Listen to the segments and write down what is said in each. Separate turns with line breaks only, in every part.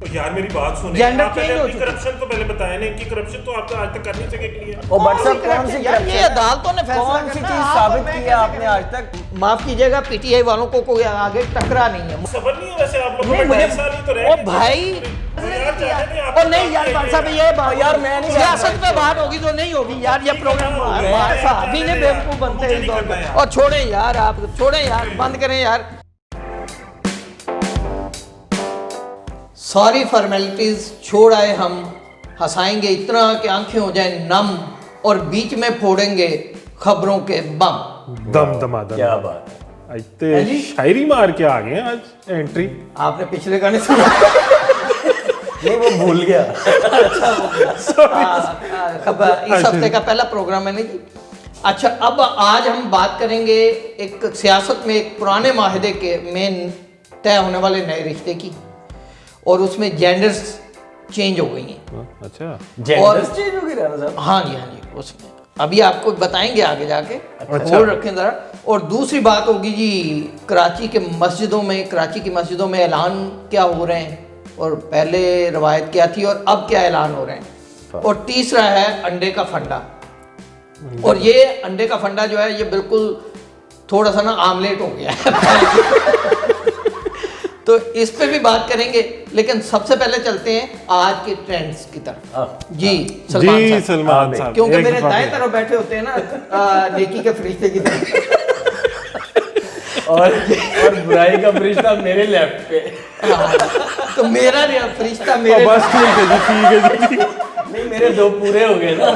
तो यार मेरी बात सुने,
जेंडर
आप पहले
चेंज हो
अपनी करप्शन तो पहले बताया नहीं कि करप्शन तो आपने आज तक कर नहीं सके क्लियर।
और बट साहब कौन सी
यार ये अदालतों ने फैसला
कौन सी
करना
चीज
है,
साबित
मैं
की है
कैसे
आपने
करूं?
आज तक?
माफ कीजिएगा, पीटीआई वालों को कोई आगे टकरा नहीं है।
सबर नहीं है वैसे आप लोगों
नहीं,
को,
मुझे-
2.5 साल ही तो रह
ओ
गए।
भाई,
यार चाहते नहीं आप।
और नहीं यार भाई साहब, ये बात
यार मैं नहीं
सियासत में बात होगी तो नहीं होगी यार, ये प्रोग्राम साहबी ने बेवकूफ बनते हैं इस दौर में। और छोड़ें यार, आप छोड़ें यार, बंद करें यार। सॉरी फॉर्मेलिटीज छोड़ आए हम, हंसाएंगे इतना कि आंखें हो जाएं नम, और बीच में फोड़ेंगे खबरों के बम।
दम दमादम।
क्या बात है।
इतने शायरी मार के आ गए हैं आज एंट्री।
आपने पिछले गाने सुना?
नहीं वो भूल गया।
इस हफ्ते का पहला प्रोग्राम है ना जी। अच्छा, अब आज हम बात करेंगे एक सियासत में एक पुराने माहिदे के में तय होने वाले नए रिश्ते की, और उसमें जेंडर्स चेंज हो गई हैं।
अच्छा।
जेंडर्स चेंज हो गई राणा साहब।
हाँ जी, उसमें अभी आपको बताएंगे आगे जाके।
अच्छा।
होल्ड रखें जरा। और दूसरी बात होगी जी, कराची की मस्जिदों में ऐलान क्या हो रहे हैं, और पहले रवायत क्या थी और अब क्या ऐलान हो रहे हैं। और तीसरा है अंडे का फंडा, और ये अंडे का फंडा जो है ये बिल्कुल थोड़ा सा ना आमलेट हो गया है। तो इस पे भी बात करेंगे, लेकिन सबसे पहले चलते हैं आज के ट्रेंड्स की तरफ। जी
जी
साहब।
सलमान साहब,
क्योंकि
एक
मेरे
दफा
दाएं
फिर।
तरफ बैठे होते हैं ना नेकी के फरिश्ते की तरफ।
और बुराई का फरिश्ता मेरे लेफ्ट पे।
तो मेरा फरिश्ता मेरे
बस ठीक है जी, ठीक है जी।
नहीं मेरे दो पूरे हो गए ना।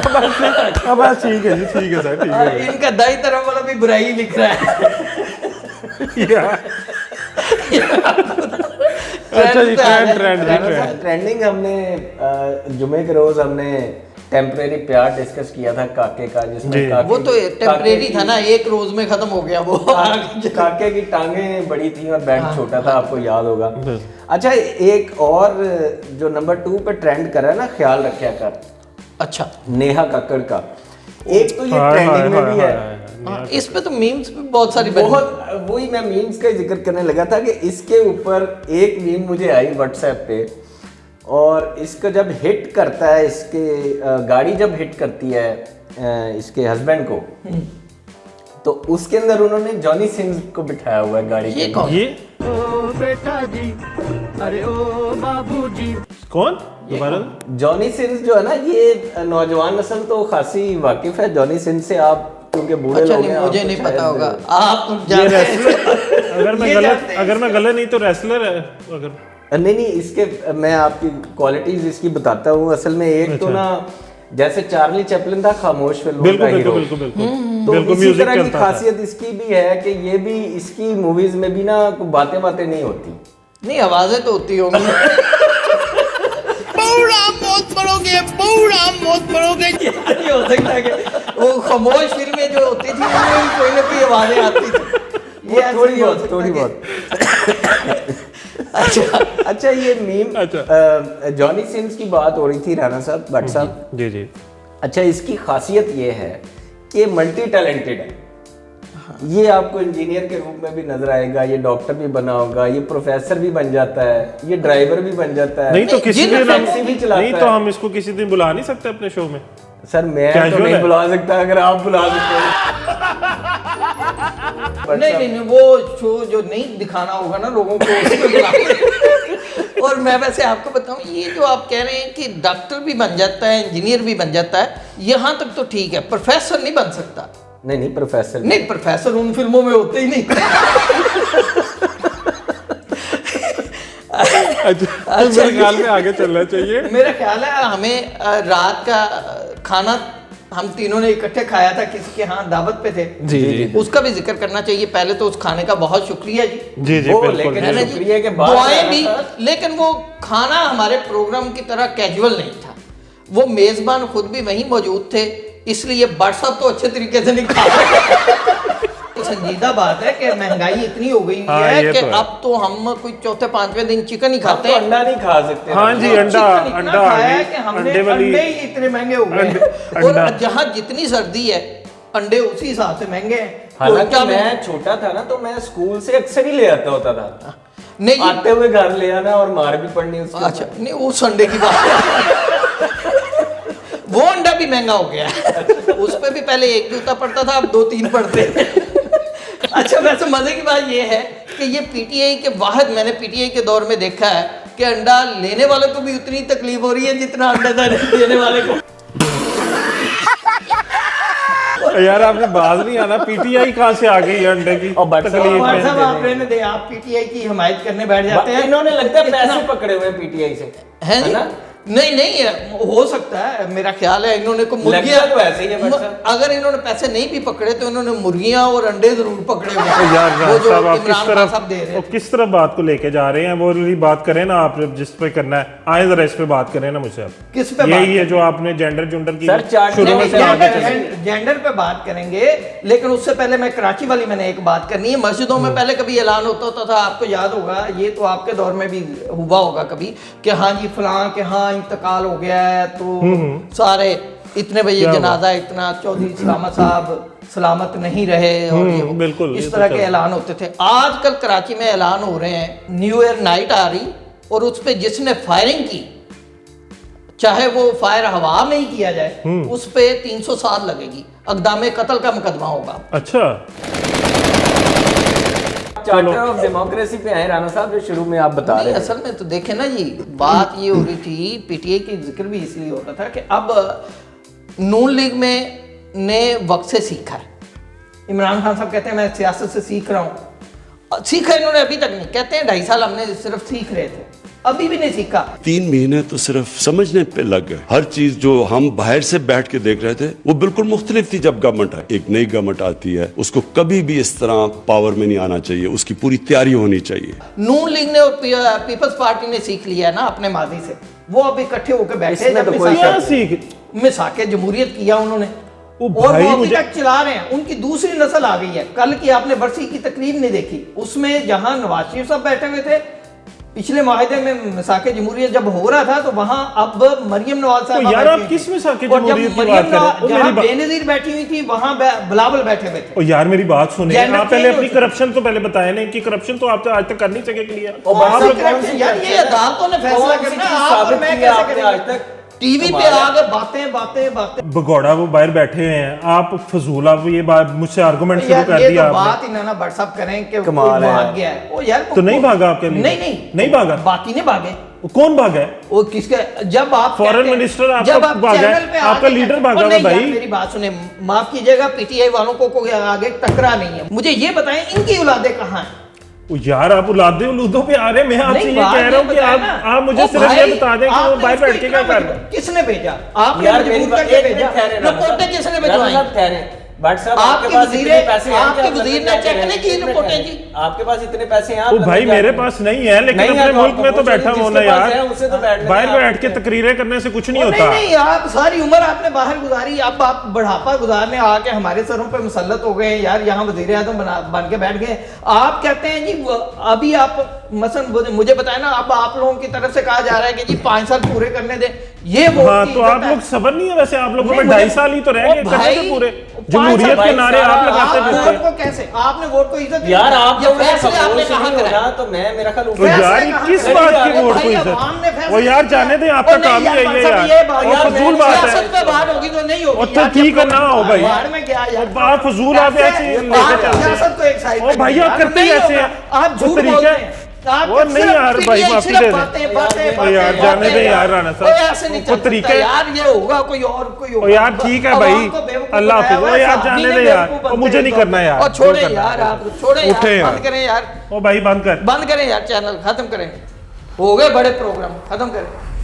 अब बस ठीक है जी, ठीक है सर, ठीक है।
इनका दाई तरफ वाला भी बुराई लिख रहा है।
यार। अच्छा जी, ट्रेंड।
ट्रेंडिंग हमने जुमे के रोज हमने टेम्परेरी प्यार डिस्कस किया था काके का, जिसमें
जी।
काके
वो तो टेम्परेरी
काके
था ना, एक रोज में खत्म हो गया वो।
काके की टांगें बड़ी थी और बैट छोटा था, आपको याद होगा।
बस।
अच्छा, एक और जो नंबर 2 पे ट्रेंड कर रहा है ना, ख्याल रखा कर,
अच्छा,
नेहा कक्कड़ का। एक तो ये
हाय,
ट्रेंडिंग में
हाय,
भी
हाय,
है।
हाय,
हाँ, इस पे तो मीम्स भी बहुत सारी बनी।
बहुत, वही मैं मीम्स का जिक्र करने लगा था कि इसके ऊपर एक मीम मुझे आई व्हाट्सएप पे, और इसका जब हिट करता है, इसके गाड़ी जब हिट करती है इसके हस्बैंड को, तो उसके अंदर उन्होंने जॉनी सिंस को बिठाया हुआ है गाड़ी
ये
के
कौन?
ये
बेटा जी, अरे ओ बाबू जी।
कौन दोबारा?
जॉनी सिंस जो है ना, ये नौजवान नस्ल तो खासी वाकिफ है जॉनी सिंस से, आप क्योंकि बूढ़े
अच्छा,
लोग
नहीं
हैं,
मुझे
आपको
नहीं
शायद-
पता होगा, आप
ये
जानते
रेसलर।
हैं।
अगर मैं गलत नहीं तो रेसलर है अगर।
नहीं, इसके मैं आपकी क्वालिटीज इसकी बताता हूँ। असल में एक तो ना, जैसे चार्ली चैपलिन था खामोश फिल्मों का
बिल्कुल
हीरो,
बिल्कुल बिल्कुल
तो
बिल्कुल
इसी
म्यूजिक
तरह की
चलता था।
खासियत इसकी भी है कि ये भी, इसकी मूवीज में भी ना बातें नहीं होती।
नहीं, आवाजें तो होती होंगी। नहीं हो सकता कि वो खामोश फिल्में जो होती थी उनमें भी कोई ना कोई आवाजें आती थी।
ये
ऐसे
थोड़ी
नहीं हो
बहुत,
सकता
थोड़ी
कि-
बहुत।
अच्छा,
अच्छा, ये मीम
अच्छा।
जॉनी सिंस की बात हो रही थी राणा साहब, भट्ट साहब।
जी जी।
अच्छा, इसकी खासियत ये है कि मल्टी टैलेंटेड है। ये आपको इंजीनियर के रूप में भी नजर आएगा, ये डॉक्टर भी बना होगा, ये प्रोफेसर भी बन जाता है, ये ड्राइवर भी बन जाता है।
नहीं तो किसी
जिन
दिन
टैक्सी भी चलाता
नहीं तो
है।
हम इसको किसी दिन बुला नहीं सकते अपने शो में?
सर मैं तो
Casual
नहीं
है।
बुला सकता, अगर आप बुला सकते हो।
नहीं, वो शो जो नहीं दिखाना होगा ना लोगों को, उसमें बुलाएंगे। और मैं वैसे आपको बताऊं, ये जो आप कह रहे हैं कि डॉक्टर भी बन जाता है, इंजीनियर भी बन जाता है, यहाँ तक तो ठीक है, प्रोफेसर नहीं बन सकता।
नहीं, प्रोफेसर
नहीं, प्रोफेसर उन फिल्मों में होते ही नहीं।
अच्छा, मेरे ख्याल में आगे चलना चाहिए।
मेरा ख्याल है हमें रात का खाना हम तीनों ने इकट्ठे खाया था, किसी के यहाँ दावत पे थे।
जी जी
उसका भी जिक्र करना चाहिए। पहले तो उस खाने का बहुत शुक्रिया जी।
जी जी
वो
बिल्कुल
लेकिन
है ना
बिल्कुल।
जी?
शुक्रिया के बाद
दुआएं
आना
भी,
था।
लेकिन वो खाना हमारे प्रोग्राम की तरह कैजुअल नहीं था। वो मेजबान खुद भी वहीं मौजूद थे, इसलिए व्हाट्सअप तो अच्छे तरीके से नहीं खा रहे। संजीदा बात है कि महंगाई इतनी हो गई
हाँ,
है
ये
कि
तो है।
अब तो हम कोई चौथे पांचवें दिन चिकन ही
आप
खाते
तो
हैं।
अंडा नहीं खा सकते।
हाँ जी,
चिकन
अंडा
इतना
अंडा
खाया है कि हमने
अंडे वाली
अंडे ही इतने महंगे हो गए हैं। और
अंडा।
जहाँ जितनी सर्दी है, अंडे उसी हिसाब से महंगे हैं।
हालांकि
कोयटा में-
मैं छोटा था ना, तो मैं स्कूल से अक्सर ही ले आता होता था।
नहीं जी।
आते हुए घर ले आना और मार भी पड़नी उसके
अच्छा नहीं, वो संडे की बात है। वो अंडा भी महंगा हो गया है। उस पे भी पहले एक जूता पड़ता था, अब 2-3 पड़ते हैं। अच्छा वैसे मजे की बात ये है कि ये पीटीआई के वाहद मैंने पीटीआई के दौर में देखा है कि अंडा लेने वाले को भी उतनी तकलीफ हो रही है जितना अंडा देने वाले को।
यार आपने बात नहीं आना, पीटीआई कहाँ से आ गई अंडे की
और बट
तकलीफ
साहब,
और
में।
साहब आप रहने दें, आप पीटीआई की हिमायत करने बैठ जाते हैं।
इन्होंने लगता है पैसे
इतना-
पकड़े हुए हैं पीटीआई से,
है जी?
ना?
नहीं हो सकता है, मेरा ख्याल है इन्होंने को मुर्गियां
लगता तो ऐसे ही है बट साहब।
अगर इन्होंने पैसे नहीं भी पकड़े तो इन्होंने मुर्गियां और अंडे जरूर पकड़े हुए हैं।
यार
वो जो
साहब आप
इमरान
किस
खान
तरफ
साहब दे रहे
वो
हैं।
किस तरफ बात को लेके जा रहे हैं, वो वाली बात करें ना आप, जिस पे करना है आए जरा इस पे बात करें ना मुझसे आप।
किस पे
यही
बात
है जो आपने जेंडर की
सर, चार्ट
शुरू में
नहीं,
से आगे चले।
जेंडर पे बात करेंगे, लेकिन उससे पहले मैं कराची वाली मैंने एक बात करनी है। मस्जिदों में पहले कभी ऐलान होता था, आपको याद होगा, ये तो आपके दौर में भी हुआ होगा कभी, कि हाँ जी फलां के हाँ इंतकाल हो गया है तो सारे इतने बजे
क्या
जनाजा, इतना चौधरी सलामत साहब सलामत नहीं रहे, और ये
बिल्कुल,
इस
ये
तरह
तो
के
चल-
ऐलान होते थे। आजकल कराची में ऐलान हो रहे हैं, न्यू ईयर नाइट आ रही और उस पे जिसने फायरिंग की, चाहे वो फायर हवा में ही किया जाए, उस पे 300 साल लगेगी, अक़दाम कत्ल का मुकदमा होगा।
अच्छा
चार्टर ऑफ डेमोक्रेसी पे आए राणा साहब, जो शुरू में आप बता
नहीं,
रहे थे।
असल में तो देखे ना जी, बात ये हो रही थी, पीटीआई की जिक्र भी इसलिए होता था कि अब नून लीग में ने वक्त से सीखा है। इमरान खान साहब कहते हैं मैं सियासत से सीख रहा हूँ, सीखा इन्होंने अभी तक नहीं, कहते हैं 2.5 साल हमने सिर्फ सीख रहे थे, अभी भी नहीं सीखा।
3 महीने तो सिर्फ समझने पे लग गए। हर चीज जो हम बाहर से बैठ के देख रहे थे वो बिल्कुल मुख्तलिफ थी। जब गवर्नमेंट है, एक नई गवर्नमेंट आती है, उसको कभी भी इस तरह पावर में नहीं आना चाहिए, उसकी पूरी तैयारी होनी चाहिए।
नून लीग ने और पीपल्स पार्टी ने सीख लिया है ना अपने माजी से, वो अब इकट्ठे होकर बैठे
इसमें
जब
तो कोई
क्या सीख
मिसाके जमहूरियत किया उन्होंने,
ओ
और
भाई
वो अभी
मुझे
तक चला रहे हैं। उनकी दूसरी नस्ल आ गई है। कल की आपने बरसी की तकरीब नहीं देखी, उसमें जहां नवाज शरीफ साहब बैठे हुए थे, पिछले माहिदे में मिसाके जमहूरियत जब हो रहा था, तो वहां अब मरियम नवाज साहब
ओ यार,
बैठी
आप
हुई
किस
थी।
मिसाके
और जब
जमहूरियत की
मरियम
बात कर रहे हैं? ओ
जहां
मेरी बात-
बेनजीर बैठी हुई थी, वहां बिलावल बैठे हुए थे।
ओ यार मेरी बात सुने,
जेंडर
आप पहले
चेंज
अपनी
हो
करप्शन तो पहले बताया नहीं कि करप्शन तो आप तो आज तक कर नहीं सके क्लियर।
और
कौन
आप
सा
लोग
corruption? यार ये अदालतों ने फैसला
कौन सी
करना,
चीज
आप और
साबित
मैं
की
कैसे
आपने
करेंगे?
आज तक?
टीवी पे आगे बातें
भगौड़ा वो बाहर बैठे हुए हैं, आप फजूल आप ये बात मुझसे आर्गुमेंट शुरू
यार
कर
ये
दिया
तो
आपने।
बात ही ना व्हाट्सएप करें कि
कमाल
कोई
है।
भाग गया है। ओ यार
तो नहीं भागा आपके लिए? नहीं भागा?
बाकी नहीं भागे।
कौन भागा है?
वो किसके, जब आप
फॉरेन
कहते हैं-
मिनिस्टर आपका
जब आप
भागा है,
चैनल पे
आपका
आके
लीडर
कहते-
भागा
ओ
हुआ
नहीं यार,
भाई।
मेरी बात सुने, माफ कीजिएगा, पीटीआई वालों को कोई आगे टकरा नहीं है। मुझे ये बताएं इनकी औलादे कहाँ हैं?
ओ यार आप उलादे उलूदों पे आ रहे हैं, मैं आपसे
नहीं,
ये
बात
कह रहा हूँ कि
बताया ना।
आप मुझे
ओ
सिर्फ ये
भाई,
बता दें कि वो
आपने
बाहर
उसको
बैठ के क्या
इतना
कर रहे हैं।
किसने भेजा? आपने
यार
मजबूर
मेरी बात
करके
एक मिनट
भेजा।
ठहरे राणा
रिपोर्टें
साहब।
किसने
राणा
भिजवाई?
साहब ठहरे। भट्ट साहब,
आपके
आपके पास
वजीर
इतने पैसे हैं
आपके
क्या?
वजीर ने
क्या
चेक
कह रहे
नहीं
हैं?
की
एक मिनट
रिपोर्टें
ठहरे।
जी।
आपके पास इतने पैसे हैं, आप
ओ भाई
लंदन
मेरे
जाते
पास नहीं है, लेकिन
नहीं है
अपने
तो
मुल्क
आपको
में तो
पूछो,
बैठा हूँ ना
जिसके पास
यार।
है, उससे तो बैठने
बाहर
दें
बैठ के
आपको।
तकरीरें करने से कुछ नहीं
नहीं
होता।
नहीं, आप सारी उम्र आपने बाहर गुजारी, अब आप बढ़ापा गुजारने आके हमारे सरों पे मुसल्लत हो गए यार, यहाँ वजीर आज़म बन के बैठ गए। आप कहते हैं जी अभी आप मसलन मुझे बताए ना, अब आप लोगों की तरफ से कहा जा रहा है कि जी 5 साल पूरे करने दें, ये वोट
हाँ
की
तो
इज्जत
आप
है।
लोग सबर नहीं है वैसे, आप लोगों
नहीं,
में
मुझे-
2.5 साल ही तो रह
ओ
गए करने
भाई,
के पूरे।
5
जमहूरियत
साल
के नारे आप
भाई,
लगाते
आप
फिरते
वोट को कैसे, आपने वोट को इज्जत दी?
यार आप
ये
लोग
फैसले आपने कहाँ कराए?
होना तो मैं मेरा ख्याल
तो
ऊपर-
यार
फैसले कहाँ
किस
करे?
बात
अरे
की वोट को
भाई,
इज्जत?
अवाम ने फैसले
वो यार
किया।
जाने दें,
ओ
आपका
नहीं
काम ही
यार,
यही है
सब
यार।
बात-
और
यार,
फजूल बात है।
सियासत पे बात होगी तो नहीं होगी
और तो
यार,
ठीक
जब
है ना हो भाई।
बाहर में गया यार,
बात फजूल आप ऐसे लेके
आप
चलते हैं।
सियासत को एक साइड
ओ
पे
भाई,
कीजिए
आप
यार,
करते
नहीं
कैसे
होगा।
हैं?
आप
वो
झूठ
तरीका
बोलते
है।
हैं। आप
वो नहीं
सिर्फ
यार भाई,
सिर्फ
माफी
सिर्फ
दे दे।
बातें
ओ यार, जाने दे यार राणा साहब।
ओ ऐसे नहीं
वो
चल सकता
तरीका है।
यार, ये होगा कोई और कोई
ओ
होगा।
यार ठीक है
अब
भाई,
आपको बेवकूफ
अल्लाह
बनाया
हाफिज।
हुआ
ओ
है,
यार
साहब,
जाने
नहीं
दे यार,
बेवकूफ
ओ मुझे
बनते
नहीं
हैं
करना यार।
और छोड़े
जो करना
यार,
है।
आप छोड़े
उठे
यार,
यार।
बंद करें यार,
ओ भाई बंद कर।
बंद करें यार, चैनल खत्म करें, हो गए बड़े प्रोग्राम, खत्म करें।